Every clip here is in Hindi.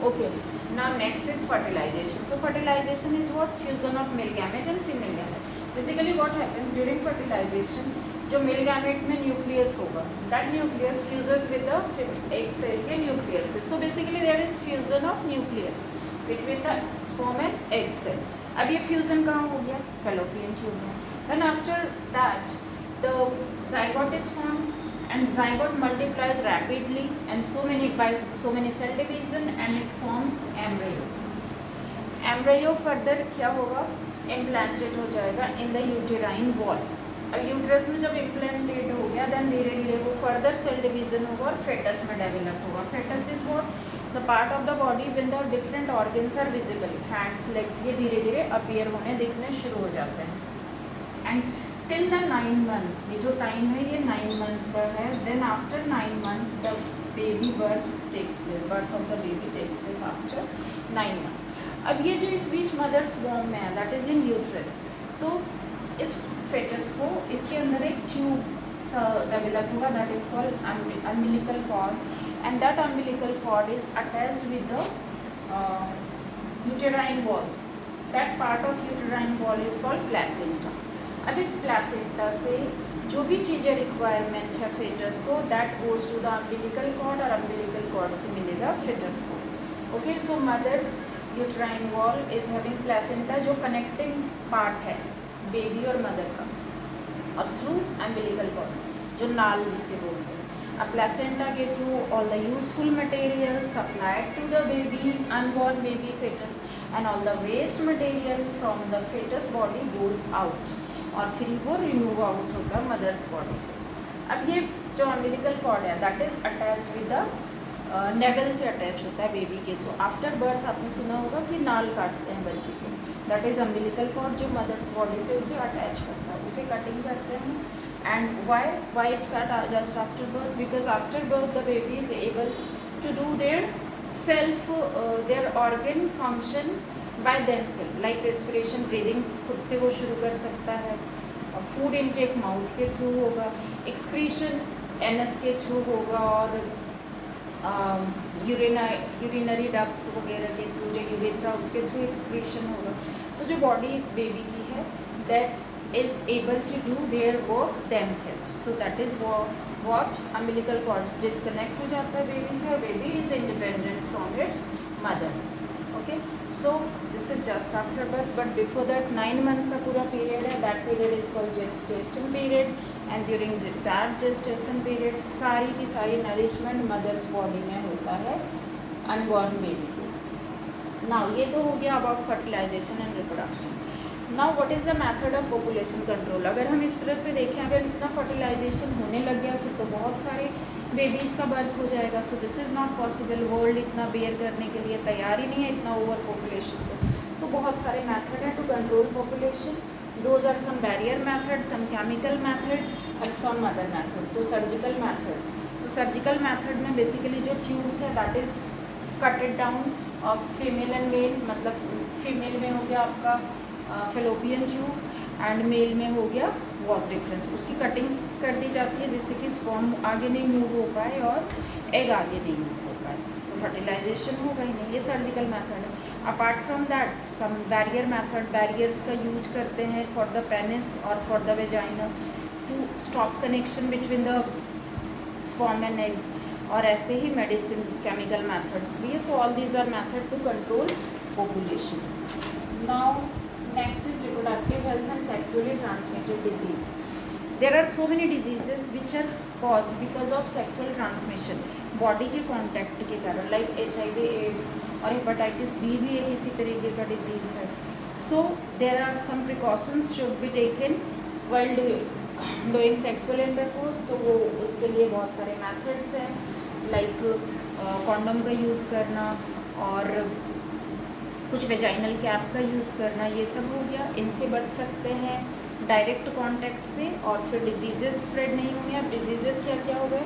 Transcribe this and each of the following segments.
Okay. Now next is fertilization. So fertilization is what? Fusion of male gamete and female gamete. Basically what happens during fertilization, जो male gamete में nucleus होगा, that nucleus fuses with the egg cell के nucleus. So basically there is fusion of nucleus between the sperm and egg cell. अब ये fusion कहाँ हो गया? Fallopian tube में. Then after that the zygote is formed and zygote multiplies rapidly and so many cell division and it forms embryo. Embryo further क्या होगा? Implanted हो जाएगा in the uterine wall. अब यूट्रस में जब इम्प्लांटेड हो गया देन धीरे धीरे वो फर्दर सेल डिवीजन होगा और फेटस में डेवलप होगा. Fetus is what? The part of the body with the different organs are visible. Hands, legs ये धीरे धीरे अपीयर होने दिखने शुरू हो जाते हैं. एंड टिल द 9 month, ये जो टाइम है ये 9 month का है. Then after 9 month the baby birth takes place. Birth of the baby takes place after 9 month. अब ये जो इस बीच मदर्स वॉर्म में है दैट इज इन यूट्रस. तो इस फेटस को इसके अंदर एक ट्यूब डेवलप होगा that is called umbilical cord and that umbilical cord is attached with the uterine wall. That part of uterine wall is called placenta. अब इस प्लेसेंटा से जो भी चीज़ें रिक्वायरमेंट है फेटस को that goes to the umbilical cord और अम्बिलिकल कॉर्ड से मिलेगा फेटस को. Okay, so mother's uterine wall is having placenta जो कनेक्टिंग पार्ट है बेबी और मदर का और थ्रू अम्बिलिकल कॉर्ड जो नाल जिसे बोलते हैं. अब प्लेसेंटा के through all the useful material supplied to the baby unborn baby fetus and all the waste material from the fetus body goes out और फिर वो रिमूव आउट होगा मदर्स बॉडी से. अब ये जो अम्बिलिकल कॉर्ड है that is attach with the navel से अटैच होता है बेबी के. सो आफ्टर बर्थ आपने सुना होगा कि नाल काटते हैं बच्चे के. दैट इज अम्बिलिकल कॉर्ड जो मदर्स बॉडी से उसे अटैच करता है, उसे कटिंग करते हैं. And why it cut just after birth? Because after birth the baby is able to do their self their organ function by themselves like respiration, breathing खुद से वो शुरू कर सकता है. और फूड इनटेक माउथ के थ्रू होगा, एक्सक्रीशन एनस के थ्रू होगा और यूरिनरी डक्ट वगैरह के थ्रू जो यूरेथ्रा उसके थ्रू एक्सक्रीशन होगा. सो जो बॉडी बेबी की है that is able to do their work themselves. So that is what umbilical cord disconnect हो जाता है बेबी से और baby is independent from its mother. Okay, so this is just after birth but before that 9 month का पूरा पीरियड है. That period is called gestation period and during that gestation period सारी की सारी नरिशमेंट मदर्स बॉडी में होता है अनबॉर्न बेबी को. नाउ ये तो हो गया about fertilization and reproduction. Now what is the method of population control? अगर हम इस तरह से देखें, अगर इतना फर्टिलाइजेशन होने लग गया फिर तो बहुत सारे बेबीज़ का बर्थ हो जाएगा. So this is not possible. World इतना बेयर करने के लिए तैयार ही नहीं है इतना ओवर पॉपुलेशन को. तो बहुत सारे मेथड हैं to control population. Those are some barrier method, some chemical method और सम अदर मेथड. तो surgical method, so surgical method में बेसिकली जो ट्यूब्स है that is cutted down off female and male. मतलब फीमेल में हो गया आपका फेलोपियन ट्यूब एंड मेल में हो गया वॉज डिफरेंस. उसकी कटिंग कर दी जाती है जिससे कि स्पर्म आगे नहीं मूव हो पाए और एग आगे नहीं मूव हो पाए. तो फर्टिलाइजेशन होगा ही नहीं. ये सर्जिकल मेथड है. Apart from that some barrier method, barriers का यूज करते हैं फॉर द पेनिस और for the vagina to stop connection between the sperm and egg. और ऐसे ही मेडिसिन केमिकल मेथड्स भी है. So all these are method to control population. Now next is reproductive health and sexually transmitted disease. There are so many diseases which are caused because of sexual transmission. Body के कॉन्टैक्ट के कारण लाइक HIV, एड्स और हेपेटाइटिस बी भी एक इसी तरीके का डिजीज़ है. So there are some precautions should be taken while doing sexual intercourse. तो वो उसके लिए बहुत सारे मेथड्स हैं लाइक कॉन्डम का यूज़ करना और कुछ वेजाइनल कैप का यूज़ करना. ये सब हो गया. इनसे बच सकते हैं डायरेक्ट कांटेक्ट से और फिर डिजीजेज स्प्रेड नहीं होंगे. अब डिजीजेज क्या क्या हो गए?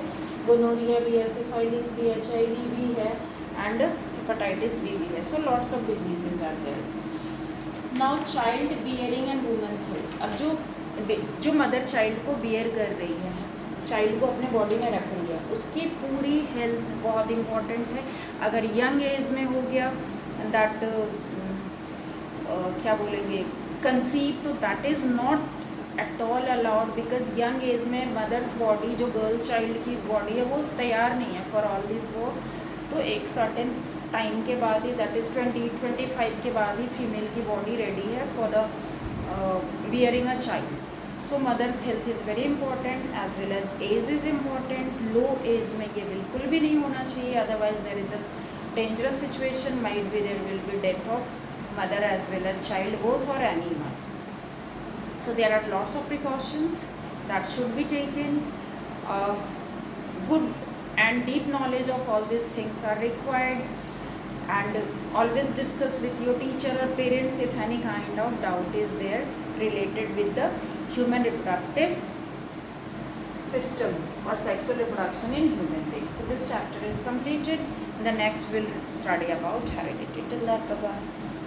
गोनोरिया भी है, सिफाइलिस भी, HIV भी है एंड हेपेटाइटिस बी भी है. So lots of diseases are there. Now child bearing and women's health. अब जो मदर चाइल्ड को बियर कर रही है चाइल्ड को अपने बॉडी में रख लिया, उसकी पूरी हेल्थ बहुत इम्पॉर्टेंट है। अगर यंग एज में हो गया दैट क्या बोलेंगे कंसीव, तो that is not at all allowed, because young age में मदर्स बॉडी, जो गर्ल चाइल्ड की बॉडी है, वो तैयार नहीं है फॉर ऑल दिस वर्क। तो एक सर्टेन टाइम के बाद ही, दैट इज़ 20-25 के बाद ही फीमेल की बॉडी रेडी है for the bearing a child. So mother's health is very important as well as age is important. Low age में ये बिल्कुल भी नहीं होना चाहिए, otherwise there is a dangerous situation, might be there will be death of mother as well as child, both or anyone. So there are lots of precautions that should be taken. Good and deep knowledge of all these things are required, and always discuss with your teacher or parents if any kind of doubt is there related with the human reproductive system or sexual reproduction in human beings. So this chapter is completed. The next we'll study about heredity. Till that, bye bye.